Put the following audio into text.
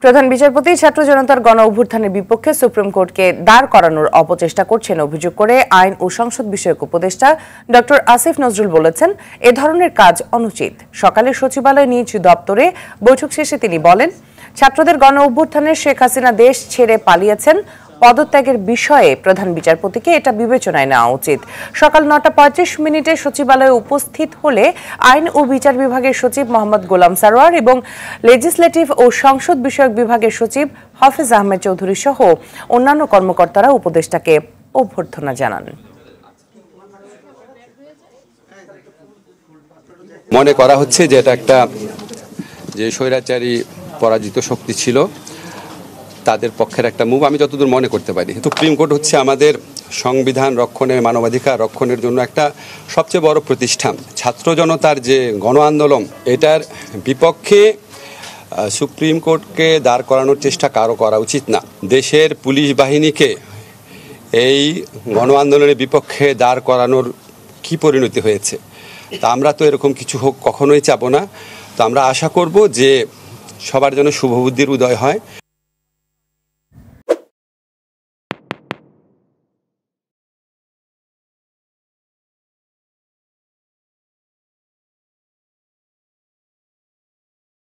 প্রধান বিচারপতি ছাত্র জনতার গণ অভ্যুত্থানের বিপক্ষে সুপ্রিম কোর্টকে দাঁড় করানোর অপচেষ্টা করছেন অভিযোগ করে আইন ও সংসদ বিষয়ক উপদেষ্টা ডক্টর আসিফ নজরুল বলেছেন, এ ধরনের কাজ অনুচিত। সকালে সচিবালয় নিজ দপ্তরে বৈঠক শেষে তিনি বলেন, ছাত্রদের গণ অভ্যুত্থানে শেখ হাসিনা দেশ ছেড়ে পালিয়েছেন। পদত্যাগের বিষয়ে প্রধান বিচারপতিকে এটা বিবেচনায় নেওয়া উচিত। সকাল ৯টা ৩৫ সচিবালয়ে উপস্থিত হলে আইন ও বিচার বিভাগের সচিব মোহাম্মদ গোলাম সারোয়ার এবং লেজিসলেটিভ ও সংসদ বিষয়ক বিভাগের সচিব হাফেজ আহমেদ চৌধুরী সহ অন্যান্য কর্মকর্তারা উপদেষ্টাকে অভ্যর্থনা জানান। মনে করা হচ্ছে যে এটা একটা যে স্বৈরাচারী পরাজিত শক্তি ছিল তাদের পক্ষের একটা মুভ, আমি যতদূর মনে করতে পারি। সুপ্রিম কোর্ট হচ্ছে আমাদের সংবিধান রক্ষণের, মানবাধিকার রক্ষণের জন্য একটা সবচেয়ে বড় প্রতিষ্ঠান। ছাত্র জনতার যে গণ আন্দোলন, এটার বিপক্ষে সুপ্রিম কোর্টকে দাঁড় করানোর চেষ্টা কারো করা উচিত না। দেশের পুলিশ বাহিনীকে এই গণ আন্দোলনের বিপক্ষে দাঁড় করানোর কি পরিণতি হয়েছে, তা আমরা তো এরকম কিছু হোক কখনোই চাবো না। তো আমরা আশা করব যে সবার জন্য শুভবুদ্ধির উদয় হয়।